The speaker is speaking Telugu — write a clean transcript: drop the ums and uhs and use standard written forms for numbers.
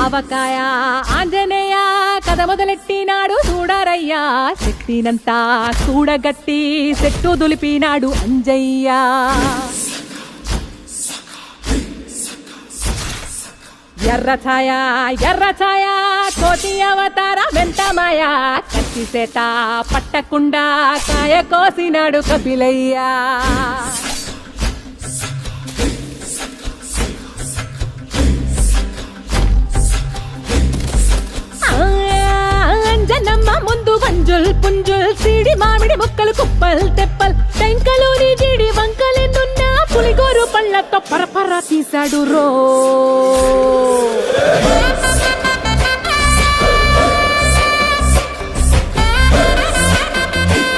ఆవకాయ ఆంజనేయ కథ మొదలెట్టినాడు చూడరయ్యా శక్తినంతా కూడగట్టి చెట్టు దులిపినాడు అంజయ్య ఎర్ర ఛాయ కోతి అవతార వెంటమాయ కత్తి సేట పట్టకుండా కాయ కోసినాడు కపిలయ్య అంజనమ్మ ముందు వంజుల్ పుంజుల్ సీడి మామిడి ముక్కలు కుప్పల్ తెప్పల్ టెంకలోని జీడి వంకలెన్నున్నా పులిగోరు పళ్ళతో పరపర తీశాడు రో